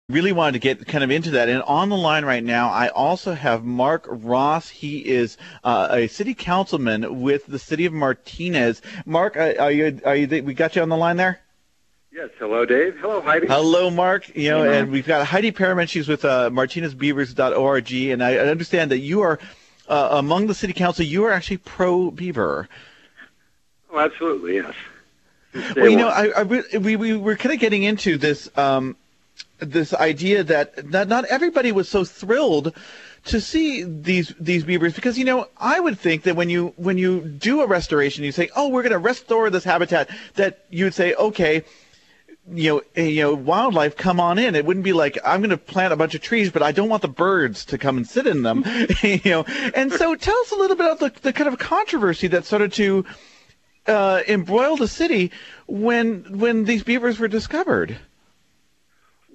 really wanted to get kind of into that. And on the line right now, I also have Mark Ross. He is a city councilman with the city of Martinez. Mark, we got you on the line there? Yes. Hello, Dave. Hello, Heidi. Hello, Mark. Hey, Mark. And we've got Heidi Perriman. She's with martinezbeavers.org. And I understand that you are, among the city council, you are actually pro-beaver. Oh, absolutely, yes. Well, we were kind of getting into this this idea that not everybody was so thrilled to see these beavers, because I would think that when you do a restoration, you say, oh, we're going to restore this habitat, that you would say, okay, wildlife, come on in. It wouldn't be like, I'm going to plant a bunch of trees, but I don't want the birds to come and sit in them. And so tell us a little bit about the kind of controversy that started to embroil the city when these beavers were discovered.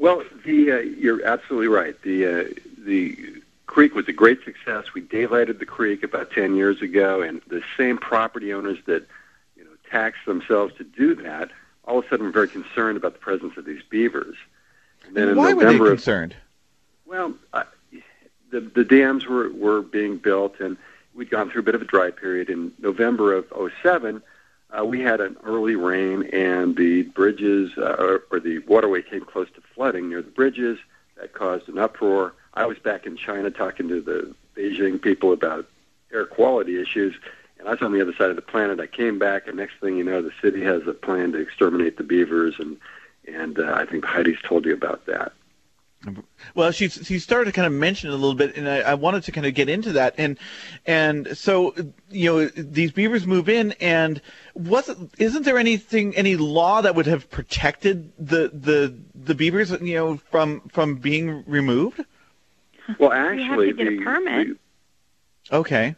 Well, you're absolutely right. The creek was a great success. We daylighted the creek about 10 years ago, and the same property owners that taxed themselves to do that, all of a sudden were very concerned about the presence of these beavers. And then why were they concerned? The dams were being built, and we'd gone through a bit of a dry period. In November of 2007, we had an early rain, and the bridges or the waterway came close to flooding near the bridges. That caused an uproar. I was back in China talking to the Beijing people about air quality issues, and I was on the other side of the planet. I came back, and next thing you know, the city has a plan to exterminate the beavers, and I think Heidi's told you about that. Well, she started to kind of mention it a little bit, and I wanted to kind of get into that. And so, these beavers move in, and isn't there any law that would have protected the beavers, from being removed? Well, actually, you have to get a permit. Okay.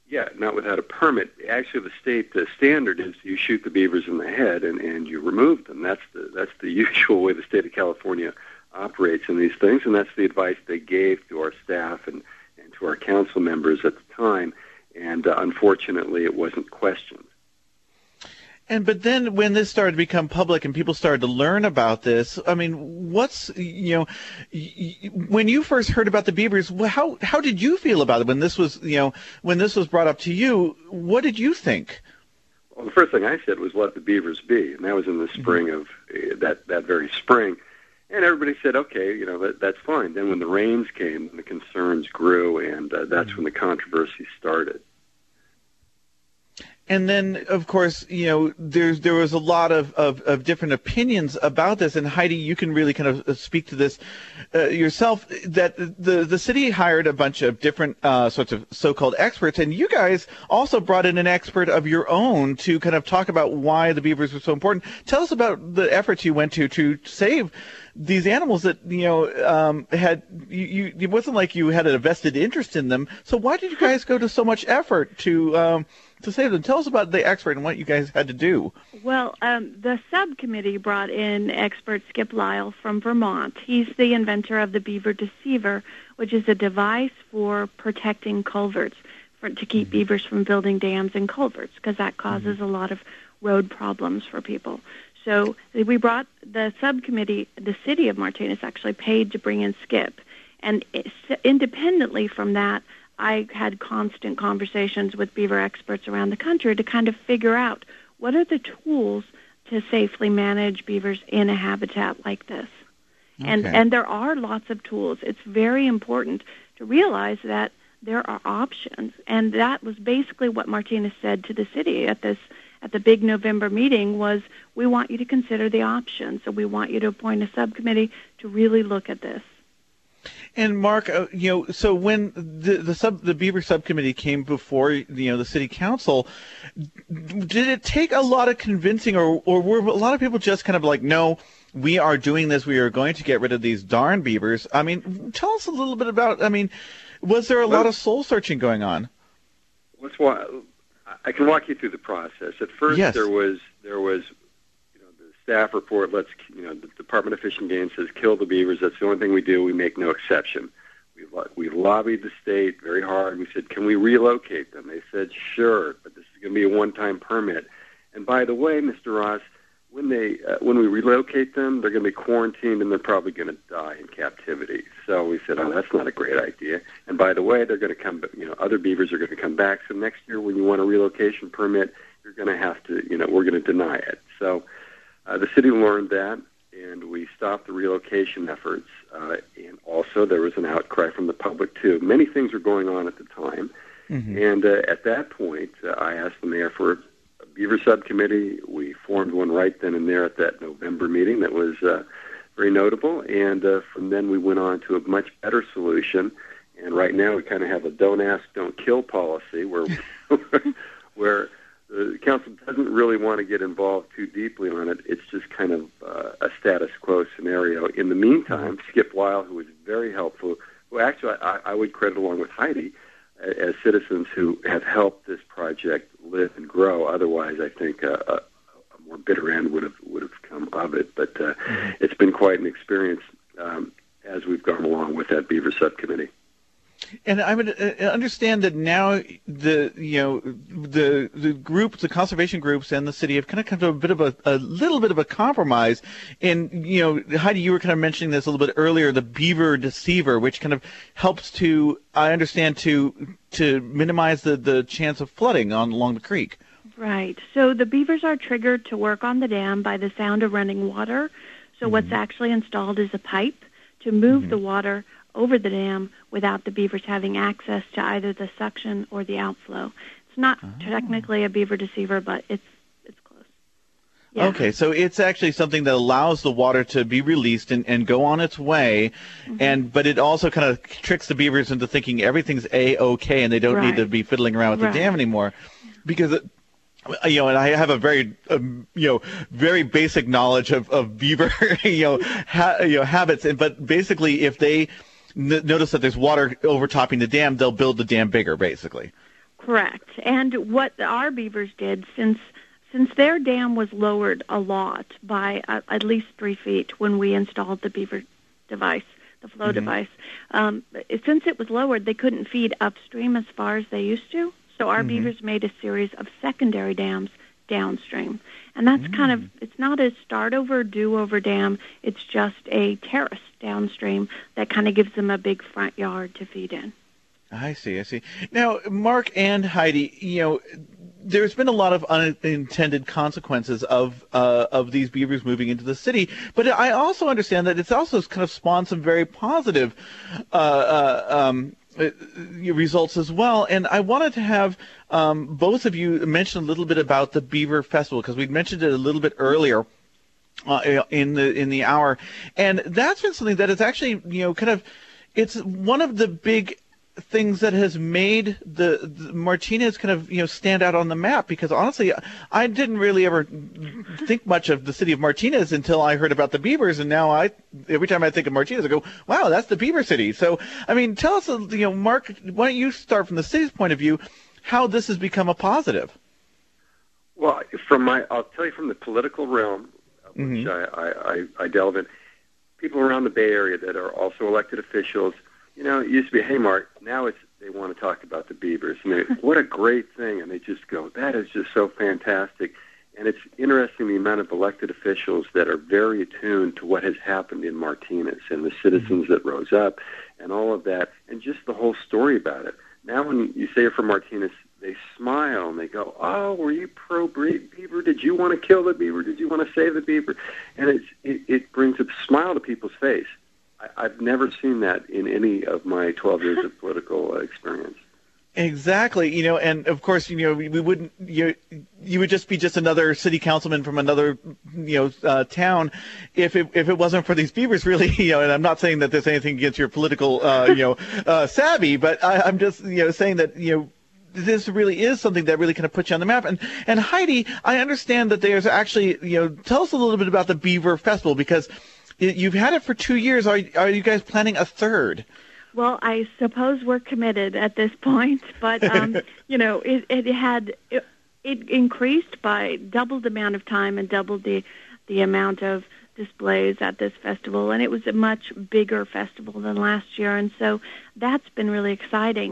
Yeah, not without a permit. Actually, the standard is you shoot the beavers in the head and you remove them. That's the usual way the state of California operates in these things, and that's the advice they gave to our staff and to our council members at the time, and unfortunately it wasn't questioned. But then when this started to become public and people started to learn about this, I mean, when you first heard about the beavers, how did you feel about it when this was brought up to you? What did you think? Well, the first thing I said was let the beavers be, and that was in the spring of that very spring. And everybody said, okay, that's fine. Then when the rains came, the concerns grew, and that's when the controversy started. And then, of course, there was a lot of different opinions about this. And Heidi, you can really kind of speak to this yourself, that the city hired a bunch of different sorts of so-called experts, and you guys also brought in an expert of your own to kind of talk about why the beavers were so important. Tell us about the efforts you went to save these animals that had it wasn't like you had a vested interest in them. So why did you guys go to so much effort to save them? Tell us about the expert and what you guys had to do. Well, the subcommittee brought in expert Skip Lyle from Vermont. He's the inventor of the Beaver Deceiver, which is a device for protecting culverts, to keep beavers from building dams and culverts, because that causes a lot of road problems for people. So we brought the subcommittee, the city of Martinez actually paid to bring in Skip. And independently from that, I had constant conversations with beaver experts around the country to kind of figure out what are the tools to safely manage beavers in a habitat like this. Okay. And there are lots of tools. It's very important to realize that there are options. And that was basically what Martinez said to the city at the big November meeting was, we want you to consider the options. So we want you to appoint a subcommittee to really look at this. And Mark, so when the Beaver subcommittee came before the city council, did it take a lot of convincing, or were a lot of people just kind of like, no, we are doing this, we are going to get rid of these darn beavers? I mean, tell us a little bit about. I mean, was there a lot of soul searching going on? I can walk you through the process. At first, yes. there was the staff report. The Department of Fish and Game says kill the beavers. That's the only thing we do. We make no exception. We lobbied the state very hard. We said, can we relocate them? They said, sure, but this is going to be a one-time permit. And by the way, Mr. Ross, when we relocate them, they're going to be quarantined and they're probably going to die in captivity. So we said, oh, that's not a great idea. And by the way, they're going to come, other beavers are going to come back. So next year when you want a relocation permit, you're going to have to, we're going to deny it. So the city learned that, and we stopped the relocation efforts. And also there was an outcry from the public, too. Many things were going on at the time. Mm-hmm. And at that point, I asked the mayor for a beaver subcommittee. We formed one right then and there at that November meeting that was very notable. And from then we went on to a much better solution. And right now we kind of have a don't ask, don't kill policy where where the council doesn't really want to get involved too deeply on it. It's just kind of a status quo scenario. In the meantime, Skip Lyle, who was very helpful, who actually I would credit along with Heidi as citizens who have helped this project live and grow. Otherwise, I think a more bitter end would have come of it. But it's been quite an experience as we've gone along with that Beaver Subcommittee. And I would understand that now the groups, the conservation groups, and the city have kind of come to a little bit of a compromise. And Heidi, you were kind of mentioning this a little bit earlier, the beaver deceiver, which kind of helps to, I understand, to minimize the chance of flooding along the creek. Right. So the beavers are triggered to work on the dam by the sound of running water. So what's actually installed is a pipe to move the water over the dam without the beavers having access to either the suction or the outflow. It's not technically a beaver deceiver, but it's close. Yeah. Okay, so it's actually something that allows the water to be released and go on its way, but it also kind of tricks the beavers into thinking everything's A-okay and they don't need to be fiddling around with the dam anymore, because and I have a very, very basic knowledge of beaver, habits. But basically, if they notice that there's water overtopping the dam, they'll build the dam bigger, basically. Correct. And what our beavers did, since their dam was lowered a lot by at least 3 feet when we installed the beaver device, the flow device, since it was lowered, they couldn't feed upstream as far as they used to. So our beavers made a series of secondary dams downstream. And that's kind of, it's not a start-over, do-over dam. It's just a terrace downstream that kind of gives them a big front yard to feed in. I see. Now, Mark and Heidi, there's been a lot of unintended consequences of these beavers moving into the city, but I also understand that it's also kind of spawned some very positive results as well. And I wanted to have both of you mention a little bit about the Beaver Festival, because we'd mentioned it a little bit earlier in the hour, and that's been something that is actually it's one of the big things that has made the Martinez kind of stand out on the map, because honestly I didn't really ever think much of the city of Martinez until I heard about the beavers, and now every time I think of Martinez I go, wow, that's the beaver city. So I mean, tell us, Mark, why don't you start from the city's point of view how this has become a positive? Well, I'll tell you from the political realm, which I delve in, people around the Bay Area that are also elected officials. It used to be, hey, Mark, now they want to talk about the beavers. And what a great thing. And they just go, that is just so fantastic. And it's interesting the amount of elected officials that are very attuned to what has happened in Martinez and the citizens that rose up and all of that, and just the whole story about it. Now when you say it for Martinez, they smile and they go, oh, were you pro-beaver? Did you want to kill the beaver? Did you want to save the beaver? And it brings a smile to people's face. I've never seen that in any of my 12 years of political experience. Exactly, and of course, we wouldn't, you would just be another city councilman from another, town, if it wasn't for these beavers, really, and I'm not saying that there's anything against your political, savvy, but I'm just, saying that, this really is something that really kind of puts you on the map. And Heidi, I understand that there's actually, tell us a little bit about the Beaver Festival, because you've had it for 2 years. Are you guys planning a third? Well, I suppose we're committed at this point, but it increased by double the amount of time and double the amount of displays at this festival, and it was a much bigger festival than last year, and so that's been really exciting.